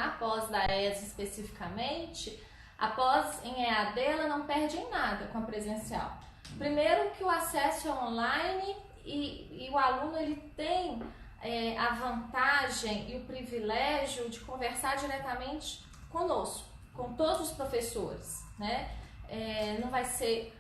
na pós da ESA especificamente, a pós em EAD ela não perde em nada com a presencial. Primeiro que o acesso é online e o aluno ele tem a vantagem e o privilégio de conversar diretamente conosco, com todos os professores, né? Não vai ser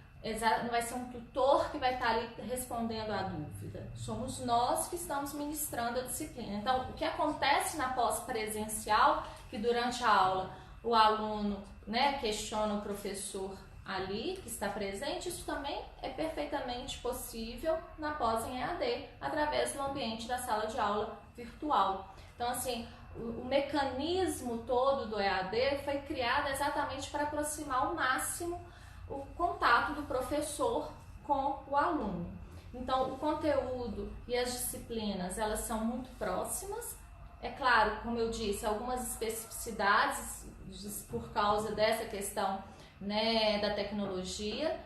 um tutor que vai estar ali respondendo a dúvida. Somos nós que estamos ministrando a disciplina. Então, o que acontece na pós-presencial, que durante a aula o aluno, né, questiona o professor ali, que está presente, isso também é perfeitamente possível na pós em EAD, através do ambiente da sala de aula virtual. Então, assim, o mecanismo todo do EAD foi criado exatamente para aproximar ao máximo o contato do professor com o aluno. Então, o conteúdo e as disciplinas, elas são muito próximas. É claro, como eu disse, algumas especificidades por causa dessa questão, né, da tecnologia,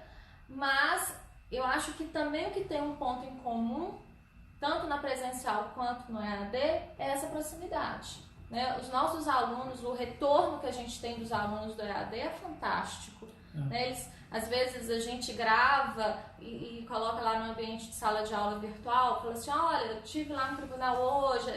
mas eu acho que também o que tem um ponto em comum, tanto na presencial quanto no EAD, é essa proximidade, né? Os nossos alunos, o retorno que a gente tem dos alunos do EAD é fantástico. Né? Às vezes a gente grava e coloca lá no ambiente de sala de aula virtual, fala assim, olha, eu estive lá no tribunal hoje,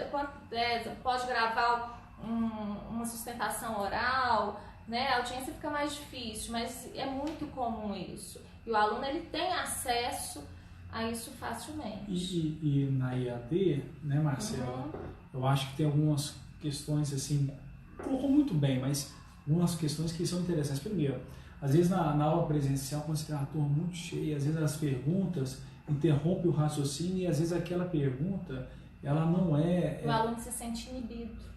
pode gravar uma sustentação oral, né? A audiência fica mais difícil, mas é muito comum isso. E o aluno ele tem acesso a isso facilmente. E na EAD, né, Marcela, eu acho que tem algumas questões assim, colocou muito bem, mas algumas questões que são interessantes. Primeiro, às vezes na aula presencial, quando você tem uma turma muito cheia, às vezes as perguntas interrompem o raciocínio e às vezes aquela pergunta, ela não é... O aluno se sente inibido.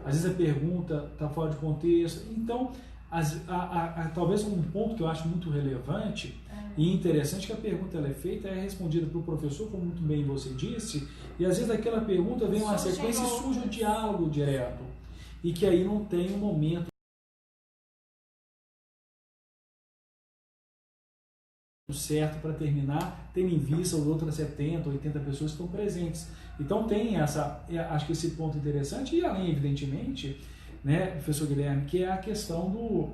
Às vezes a pergunta está fora de contexto. Então, talvez um ponto que eu acho muito relevante e interessante que a pergunta ela é feita, é respondida para o professor, como muito bem você disse, e às vezes daquela pergunta vem uma sequência e surge um diálogo direto. E que aí não tem um momento certo para terminar, tendo em vista as outras 70, 80 pessoas que estão presentes. Então tem acho que esse ponto interessante, e além, evidentemente, né, professor Guilherme, que é a questão do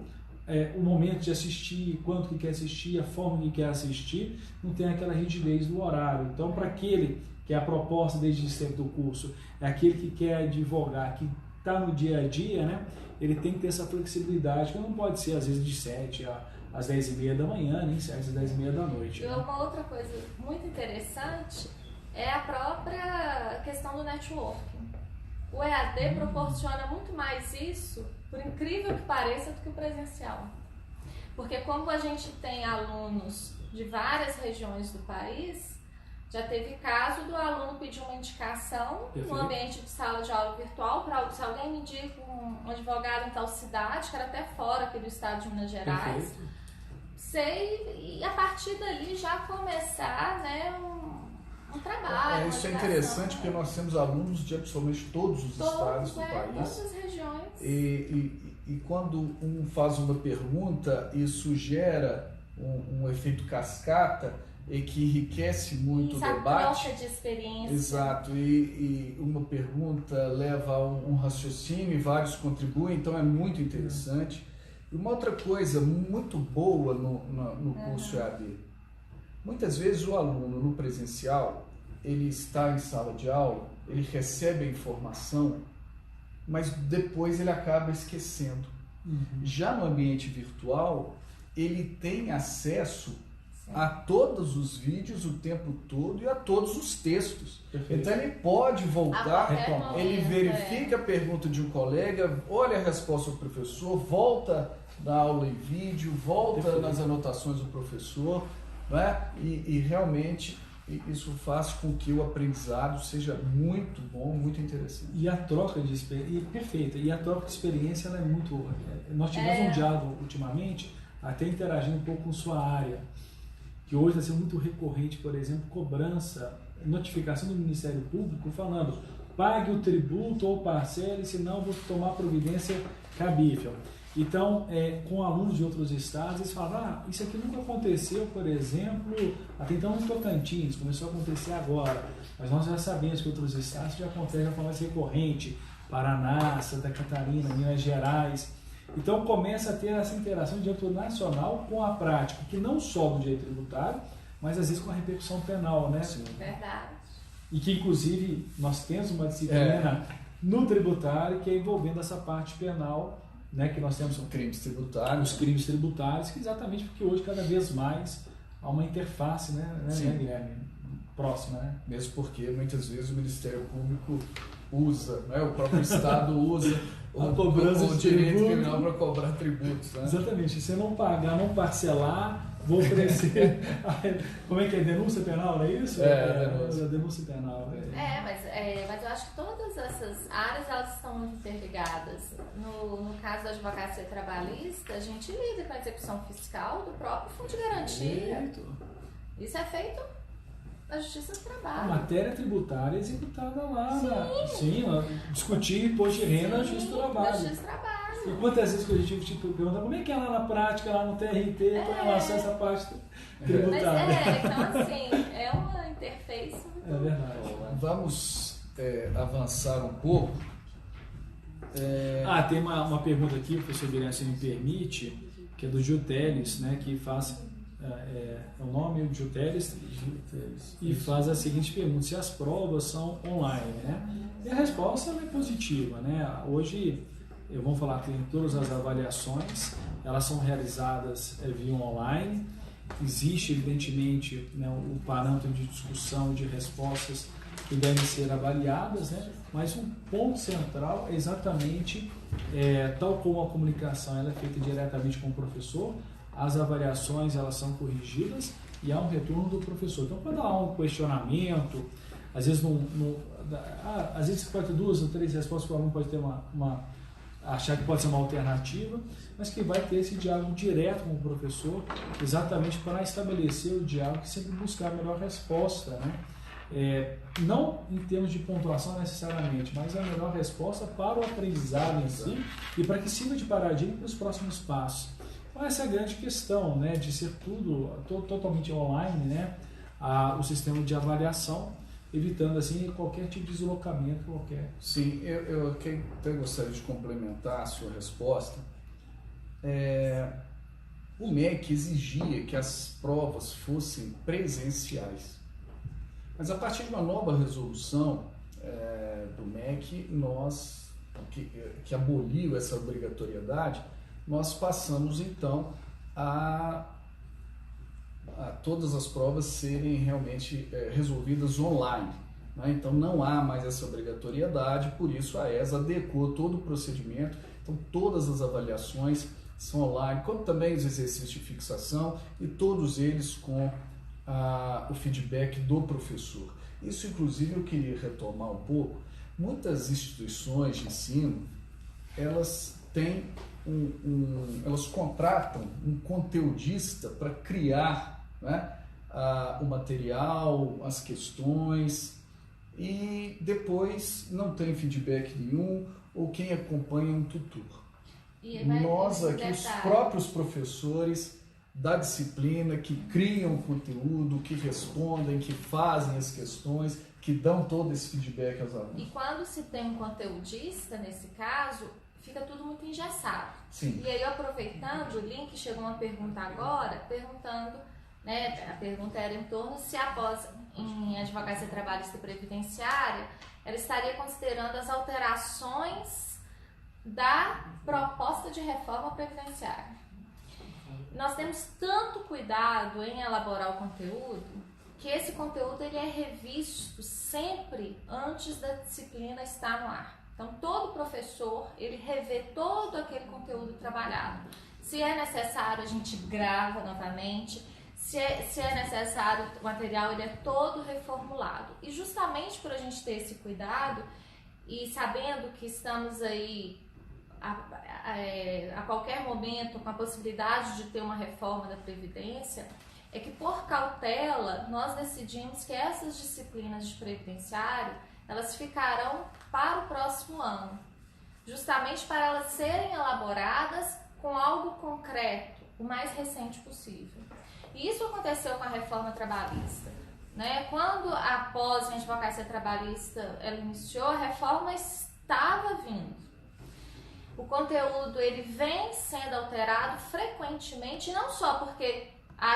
o momento de assistir, quanto que quer assistir, a forma que quer assistir, não tem aquela rigidez do horário. Então, para aquele que é a proposta desde sempre do curso, é aquele que quer advogar, que está no dia a dia, né, ele tem que ter essa flexibilidade, que não pode ser, às vezes, de 7 às 10h30 da manhã, nem 7 às 10h30 da noite. E uma outra coisa muito interessante é a própria questão do networking. O EAD proporciona muito mais isso, por incrível que pareça, do que o presencial. Porque como a gente tem alunos de várias regiões do país, já teve caso do aluno pedir uma indicação no ambiente de sala de aula virtual, para se alguém me indica um advogado em tal cidade, que era até fora aqui do estado de Minas Gerais, e a partir dali já começar, né, um trabalho. Isso é interessante, porque nós temos alunos de absolutamente todos os estados do país. Todas as regiões. E quando um faz uma pergunta, isso gera um efeito cascata e que enriquece muito o debate. Troca de experiência. Exato. E uma pergunta leva a um raciocínio e vários contribuem, então é muito interessante. E uma outra coisa muito boa no curso EAD, muitas vezes o aluno no presencial, ele está em sala de aula, ele recebe a informação, mas depois ele acaba esquecendo. Já no ambiente virtual, ele tem acesso a todos os vídeos o tempo todo e a todos os textos. Então ele pode voltar, ele verifica a pergunta de um colega, olha a resposta do professor, volta na aula em vídeo, volta nas anotações do professor, né? E realmente isso faz com que o aprendizado seja muito bom, muito interessante. E a troca de experiência, perfeita, e a troca de experiência ela é muito... Nós tivemos um diálogo ultimamente, até interagindo um pouco com sua área, que hoje está sendo muito recorrente, por exemplo, cobrança, notificação do Ministério Público falando pague o tributo ou parcele, senão vou tomar providência cabível. Então, com alunos de outros estados, eles falam, isso aqui nunca aconteceu, por exemplo, até então no Tocantins, começou a acontecer agora, mas nós já sabemos que outros estados já acontece de forma mais recorrente, Paraná, Santa Catarina, Minas Gerais. Então começa a ter essa interação de âmbito nacional com a prática, que não só do direito tributário, mas às vezes com a repercussão penal, né? Sim. Verdade. E que inclusive nós temos uma disciplina no tributário que é envolvendo essa parte penal, né? Que nós temos Crimes tributários. os crimes tributários, que exatamente porque hoje cada vez mais há uma interface, né, Guilherme? Próxima, né? Mesmo porque muitas vezes o Ministério Público usa, né? O próprio Estado usa A cobrança o de direito tributo. criminal para cobrar tributos. Né? Exatamente. Se você não pagar, não parcelar, vou oferecer. Como é que é? Denúncia penal, não é isso? Denúncia penal. Mas eu acho que todas essas áreas elas estão muito interligadas. No caso da advocacia trabalhista, a gente lida com a execução fiscal do próprio fundo de garantia. Isso é feito na Justiça do Trabalho. A matéria tributária é executada lá. Discutir imposto de renda na Justiça do Trabalho. Justiça do Trabalho. E quantas vezes que a gente pergunta como é que é lá na prática, lá no TRT, com relação a essa parte tributária? Então assim, é uma interface muito É verdade. boa. Vamos avançar um pouco. Tem uma pergunta aqui, o professor Guilherme, se me permite, que é do Gil Teles, né, que faz, o nome do Gil Teles, e faz a seguinte pergunta: se as provas são online, né? E a resposta é positiva, né? Hoje, vamos falar que todas as avaliações, elas são realizadas via online. Existe, evidentemente, né, o parâmetro de discussão de respostas que devem ser avaliadas, né? Mas um ponto central é exatamente, tal como a comunicação ela é feita diretamente com o professor, as avaliações elas são corrigidas e há um retorno do professor. Então, quando há um questionamento, às vezes, às vezes você pode ter 2 ou 3 respostas, o aluno pode ter achar que pode ser uma alternativa, mas que vai ter esse diálogo direto com o professor, exatamente para estabelecer o diálogo e sempre buscar a melhor resposta, né? Não em termos de pontuação necessariamente, mas a melhor resposta para o aprendizado em si e para que sirva de paradigma para os próximos passos. Então essa é a grande questão, né? De ser tudo totalmente online, né? O sistema de avaliação, evitando assim qualquer tipo de deslocamento qualquer. Sim, eu até gostaria de complementar a sua resposta. O MEC exigia que as provas fossem presenciais, mas a partir de uma nova resolução do MEC, que aboliu essa obrigatoriedade, nós passamos então a todas as provas serem realmente resolvidas online, né? Então não há mais essa obrigatoriedade, por isso a ESA adequou todo o procedimento, então todas as avaliações são online, como também os exercícios de fixação e todos eles com o feedback do professor. Isso inclusive eu queria retomar um pouco. Muitas instituições de ensino, elas têm elas contratam um conteudista para criar, né, o material, as questões, e depois não tem feedback nenhum, ou quem acompanha é um tutor. Nós aqui, os próprios professores da disciplina, que criam conteúdo, que respondem, que fazem as questões, que dão todo esse feedback aos alunos. E quando se tem um conteudista, nesse caso, fica tudo muito engessado. Sim. E aí, aproveitando o link, chegou uma pergunta agora, perguntando, né, a pergunta era em torno se após em advocacia trabalhista e previdenciária, ela estaria considerando as alterações da proposta de reforma previdenciária. Nós temos tanto cuidado em elaborar o conteúdo, que esse conteúdo ele é revisto sempre antes da disciplina estar no ar. Então, todo professor, ele revê todo aquele conteúdo trabalhado. Se é necessário, a gente grava novamente. Se é necessário, o material ele é todo reformulado. E justamente por a gente ter esse cuidado e sabendo que estamos aí a qualquer momento com a possibilidade de ter uma reforma da Previdência, é que por cautela nós decidimos que essas disciplinas de previdenciário elas ficarão para o próximo ano, justamente para elas serem elaboradas com algo concreto, o mais recente possível. E isso aconteceu com a reforma trabalhista, né? Quando a pós em advocacia trabalhista ela iniciou, a reforma estava vindo. O conteúdo ele vem sendo alterado frequentemente, não só porque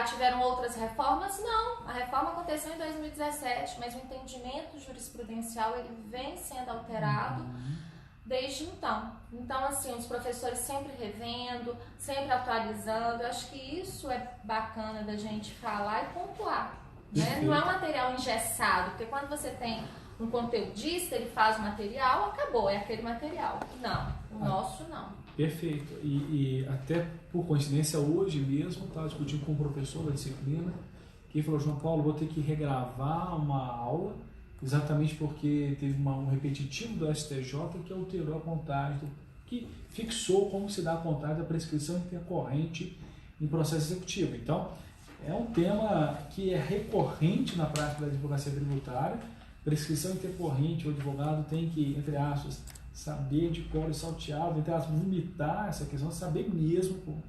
tiveram outras reformas, não. A reforma aconteceu em 2017, mas o entendimento jurisprudencial ele vem sendo alterado desde então. Então, assim, os professores sempre revendo, sempre atualizando. Eu acho que isso é bacana da gente falar e pontuar, né? Não é um material engessado, porque quando você tem um conteudista, ele faz o material, acabou, é aquele material. Não, o nosso não. Perfeito. E até por coincidência, hoje mesmo, estava discutindo com um professor da disciplina, que falou: João Paulo, vou ter que regravar uma aula, exatamente porque teve um repetitivo do STJ que alterou a contagem, que fixou como se dá a contagem da prescrição intercorrente em processo executivo. Então, é um tema que é recorrente na prática da advocacia tributária. Prescrição intercorrente, o advogado tem que, entre aspas, saber de cor e salteado, entre aspas, limitar essa questão, saber mesmo.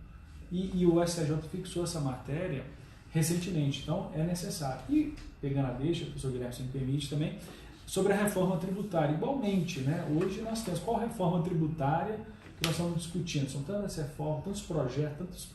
E o STJ fixou essa matéria recentemente, então é necessário. E, pegando a deixa, o professor Guilherme se me permite também, sobre a reforma tributária. Igualmente, né, hoje nós temos qual reforma tributária que nós estamos discutindo. São tantas reformas, tantos projetos, tantos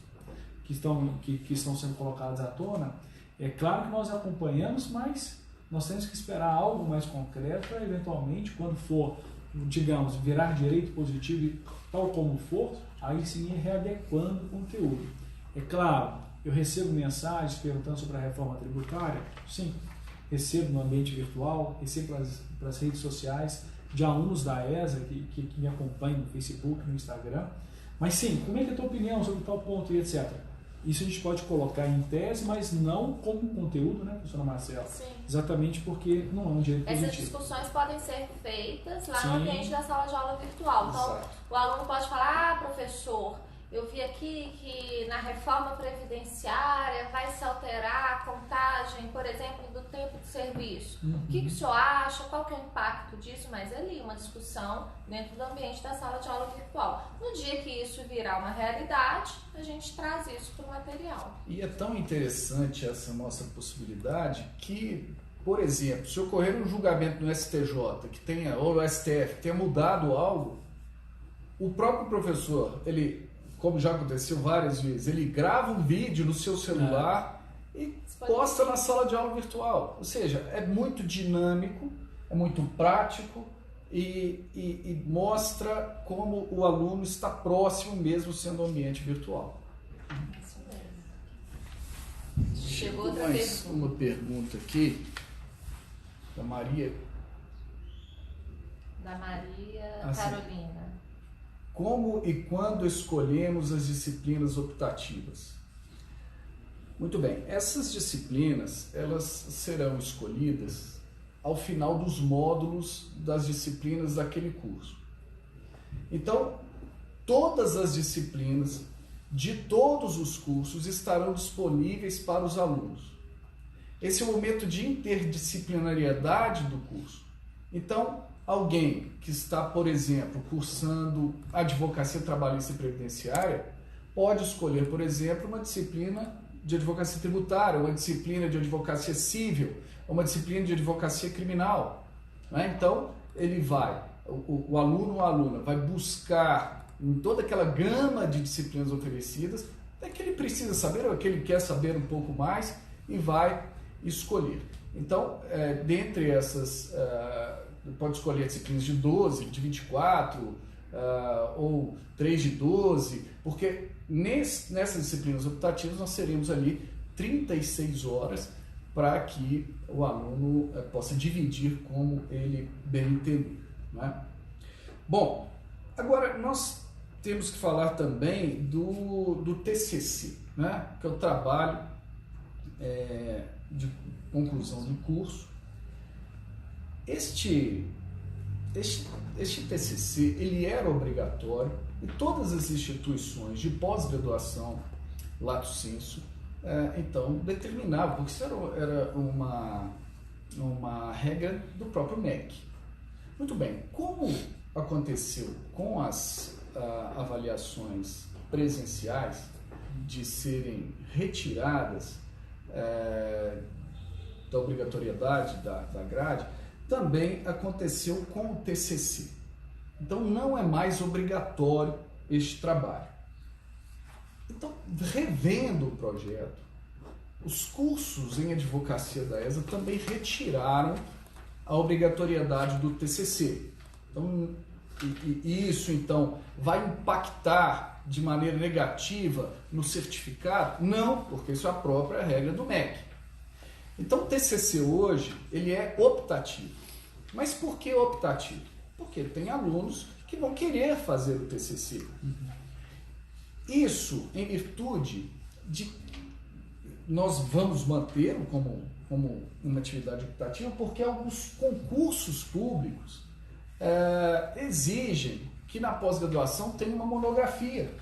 que estão sendo colocados à tona. É claro que nós acompanhamos, mas nós temos que esperar algo mais concreto para, eventualmente, quando for, digamos, virar direito positivo, tal como for, aí sim ir readequando o conteúdo. É claro, eu recebo mensagens perguntando sobre a reforma tributária, sim, recebo no ambiente virtual, recebo pelas redes sociais, de alunos da ESA que me acompanham no Facebook, no Instagram, mas sim, como é que é a tua opinião sobre tal ponto e etc. Isso a gente pode colocar em tese, mas não como conteúdo, né, professora Marcela? Sim. Exatamente porque não é um direito positivo. Essas discussões podem ser feitas lá Sim. no ambiente da sala de aula virtual. Então, Exato. o aluno pode falar: professor, eu vi aqui que na reforma previdenciária vai se alterar a contagem, por exemplo, do tempo de serviço. O que o senhor acha? Qual que é o impacto disso? Mas ali, uma discussão dentro do ambiente da sala de aula virtual. No dia que isso virar uma realidade, a gente traz isso para o material. E é tão interessante essa nossa possibilidade que, por exemplo, se ocorrer um julgamento no STJ ou no STF que tenha mudado algo, o próprio professor, ele, como já aconteceu várias vezes, ele grava um vídeo no seu celular e posta na sala de aula virtual. Ou seja, é muito dinâmico, é muito prático e mostra como o aluno está próximo mesmo sendo um ambiente virtual. Isso mesmo. Chegou outra mais uma pergunta aqui da Maria. Da Maria Assim. Carolina. Como e quando escolhemos as disciplinas optativas? Muito bem, essas disciplinas elas serão escolhidas ao final dos módulos das disciplinas daquele curso. Então, todas as disciplinas de todos os cursos estarão disponíveis para os alunos. Esse é o momento de interdisciplinariedade do curso. Então, alguém que está, por exemplo, cursando advocacia trabalhista e previdenciária, pode escolher, por exemplo, uma disciplina de advocacia tributária, uma disciplina de advocacia civil, uma disciplina de advocacia criminal. Né? Então, ele vai, o aluno ou a aluna vai buscar em toda aquela gama de disciplinas oferecidas, é que ele precisa saber ou é que ele quer saber um pouco mais e vai escolher. Então, dentre essas, pode escolher disciplinas de 12, de 24 ou 3 de 12, porque nessas disciplinas optativas nós teremos ali 36 horas para que o aluno possa dividir como ele bem entender. Né? Bom, agora nós temos que falar também do TCC, né? Que é o trabalho de conclusão do curso. Este TCC ele era obrigatório e todas as instituições de pós-graduação, lato sensu, então determinavam, porque isso era uma regra do próprio MEC. Muito bem, como aconteceu com as avaliações presenciais de serem retiradas da obrigatoriedade da grade, também aconteceu com o TCC. Então não é mais obrigatório este trabalho. Então, revendo o projeto, os cursos em advocacia da ESA também retiraram a obrigatoriedade do TCC. Então, isso então vai impactar de maneira negativa no certificado? Não, porque isso é a própria regra do MEC. Então, o TCC hoje ele é optativo. Mas por que optativo? Porque tem alunos que vão querer fazer o TCC. Isso em virtude de nós vamos mantê-lo como uma atividade optativa, porque alguns concursos públicos exigem que na pós-graduação tenha uma monografia.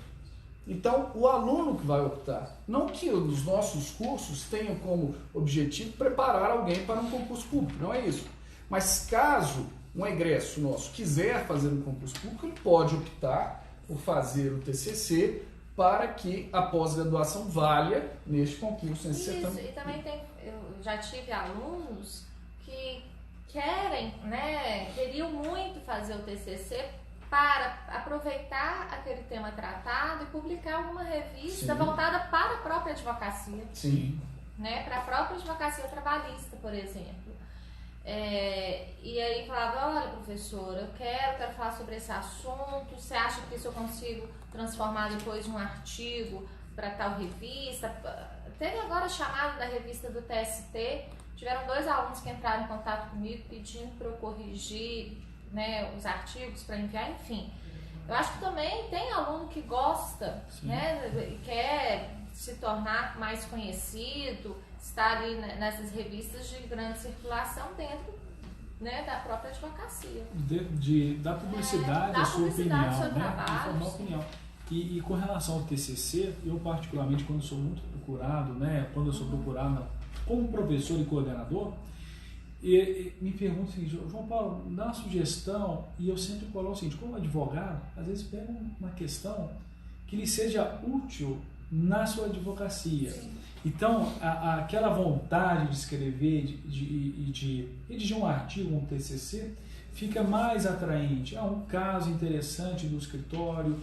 Então, o aluno que vai optar, não que os nossos cursos tenham como objetivo preparar alguém para um concurso público, não é isso. Mas caso um egresso nosso quiser fazer um concurso público, ele pode optar por fazer o TCC para que a pós-graduação valha neste concurso. Isso, e também eu já tive alunos que queriam muito fazer o TCC para aproveitar aquele tema tratado e publicar alguma revista voltada para a própria advocacia. Sim. Para a própria advocacia trabalhista, por exemplo. E aí falava, olha professora, eu quero falar sobre esse assunto, você acha que isso eu consigo transformar depois em um artigo para tal revista? Teve agora a chamada da revista do TST, tiveram 2 alunos que entraram em contato comigo pedindo para eu corrigir os artigos para enviar, enfim. Eu acho que também tem aluno que gosta, e quer se tornar mais conhecido, estar ali nessas revistas de grande circulação dentro da própria advocacia. Da publicidade, a sua opinião, seu informar a opinião. E com relação ao TCC, eu particularmente, quando sou muito procurado, quando eu sou procurado como professor e coordenador, me perguntam o seguinte, João Paulo, dá uma sugestão, e eu sempre coloco o seguinte, como advogado, às vezes pega uma questão que lhe seja útil na sua advocacia. Sim. Então, aquela vontade de escrever e de redigir um artigo, um TCC, fica mais atraente. Um caso interessante do escritório,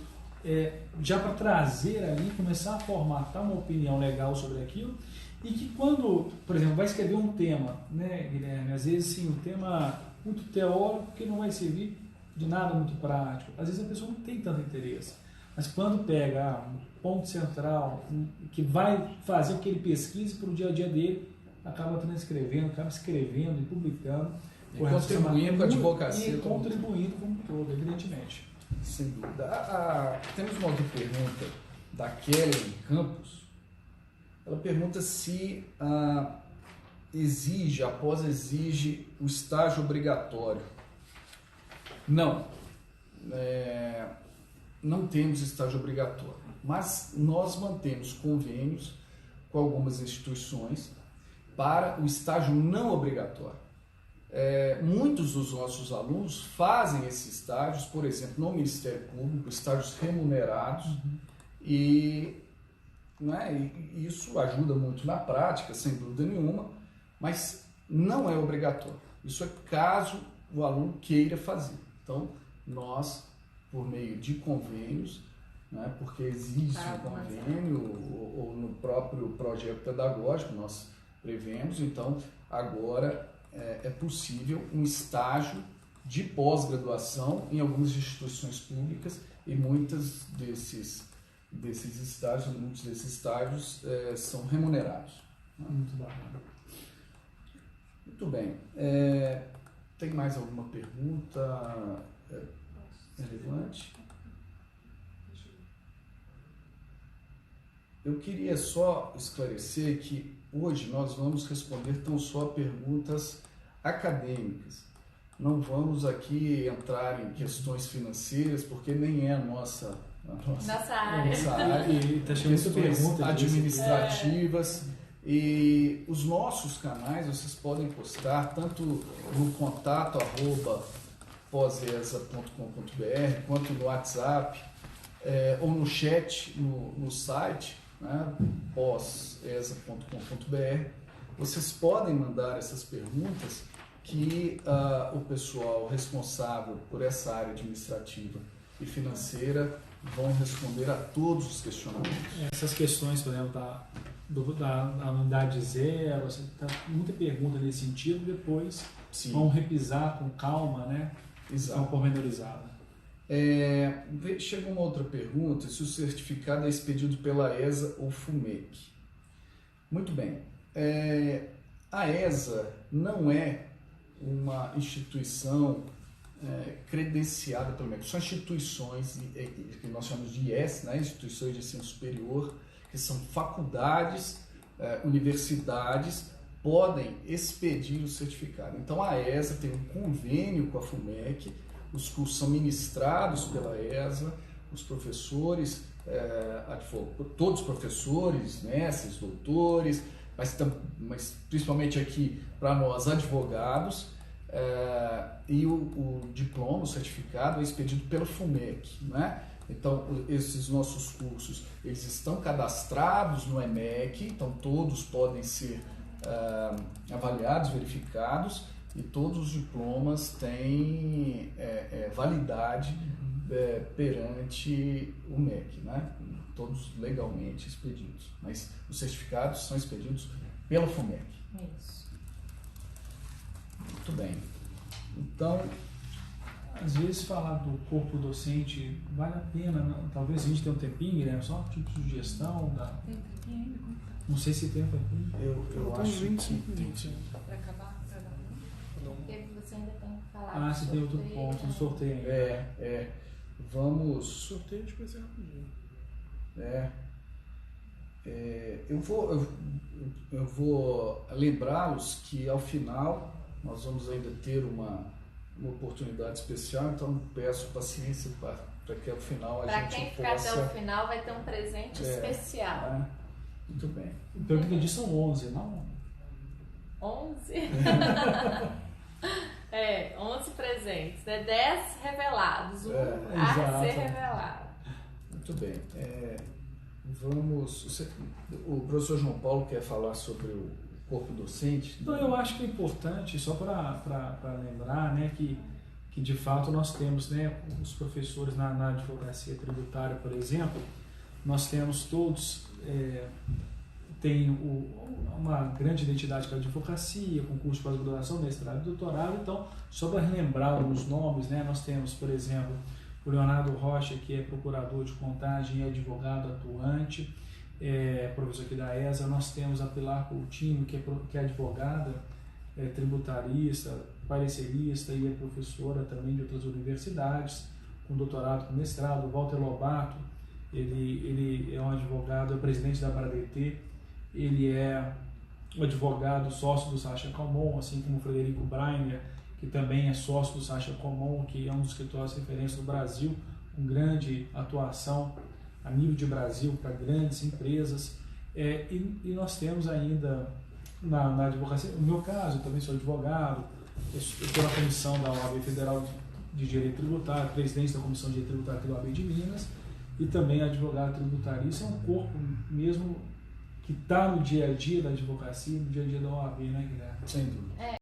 já para trazer ali, começar a formatar uma opinião legal sobre aquilo, e que quando, por exemplo, vai escrever um tema, Guilherme, às vezes sim, um tema muito teórico que não vai servir de nada muito prático. Às vezes a pessoa não tem tanto interesse. Mas quando pega um ponto central, que vai fazer o que ele pesquise para o dia a dia dele, acaba transcrevendo, acaba escrevendo e publicando. E contribuindo com a advocacia. E contribuindo como todo, evidentemente. Sem dúvida. Temos uma outra pergunta da Kelly Campos. Ela pergunta se exige o estágio obrigatório. Não. Não temos estágio obrigatório, mas nós mantemos convênios com algumas instituições para o estágio não obrigatório. Muitos dos nossos alunos fazem esses estágios, por exemplo, no Ministério Público, estágios remunerados, e isso ajuda muito na prática, sem dúvida nenhuma, mas não é obrigatório. Isso é caso o aluno queira fazer. Então, nós, por meio de convênios, porque existe um convênio ou no próprio projeto pedagógico, nós prevemos, então agora é possível um estágio de pós-graduação em algumas instituições públicas e muitos desses estágios são remunerados. Muito bacana. Muito bem. Tem mais alguma pergunta relevante? Eu queria só esclarecer que hoje nós vamos responder tão só perguntas acadêmicas. Não vamos aqui entrar em questões financeiras, porque nem é a nossa área. E está cheio de perguntas administrativas. E os nossos canais vocês podem postar tanto no contato @posesa.com.br quanto no WhatsApp ou no chat no site, posesa.com.br. Vocês podem mandar essas perguntas que o pessoal responsável por essa área administrativa e financeira vão responder a todos os questionamentos. Essas questões, por exemplo, da unidade zero, muita pergunta nesse sentido, depois Sim. vão repisar com calma, né? Exato. Pormenorizada. Chega uma outra pergunta, se o certificado é expedido pela ESA ou FUMEC. Muito bem. A ESA não é uma instituição credenciada pelo MEC. São instituições que nós chamamos de IES, né? Instituições de ensino superior, que são faculdades, universidades, podem expedir o certificado. Então a ESA tem um convênio com a FUMEC, os cursos são ministrados pela ESA, os professores, todos os professores, mestres, doutores, mas principalmente aqui para nós advogados, e o diploma, o certificado é expedido pela FUMEC, né? Então esses nossos cursos, eles estão cadastrados no EMEC, então todos podem ser avaliados, verificados, e todos os diplomas têm validade perante o MEC, né? Todos legalmente expedidos, mas os certificados são expedidos pela FUMEC. Isso. Muito bem. Então, às vezes falar do corpo docente vale a pena, não? Talvez a gente tenha um tempinho, né? Só tipo de sugestão. Tem tempinho ainda? Não sei se tem tempinho. eu acho que Para acabar? Porque você ainda tem que falar. Se tem outro ponto do sorteio ainda. Vamos. Sorteio de coisa rapidinho. Eu vou lembrá-los que ao final nós vamos ainda ter uma oportunidade especial, então peço paciência para que ao final a gente possa... Para quem ficar até o final vai ter um presente especial. Muito bem. Pelo que entendi são 11, não? 11? 11 presentes, né? 10 revelados, um a ser revelado. Muito bem. O professor João Paulo quer falar sobre o corpo docente? Então, eu acho que é importante, só para lembrar, né, que de fato nós temos, né, os professores na advocacia tributária, por exemplo, nós temos todos, tem uma grande identidade com a advocacia, com curso de pós-graduação, mestrado e doutorado. Então, só para relembrar alguns nomes, né, nós temos, por exemplo, o Leonardo Rocha, que é procurador de contagem e advogado atuante, professor aqui da ESA. Nós temos a Pilar Coutinho, que é advogada, tributarista, parecerista e é professora também de outras universidades, com doutorado, com mestrado. O Walter Lobato, ele é um advogado, é presidente da Bradetê, ele é um advogado sócio do Sacha Comon, assim como o Frederico Breiner, que também é sócio do Sacha Comon, que é um dos escritórios de referência do Brasil, com grande atuação a nível de Brasil para grandes empresas. E nós temos ainda na advocacia, no meu caso, eu também sou advogado, eu estou na comissão da OAB Federal de Direito Tributário, presidente da Comissão de Direito Tributário da OAB de Minas, e também advogado tributarista. É um corpo mesmo que está no dia a dia da advocacia, no dia a dia da OAB, né, Guilherme? Sem dúvida.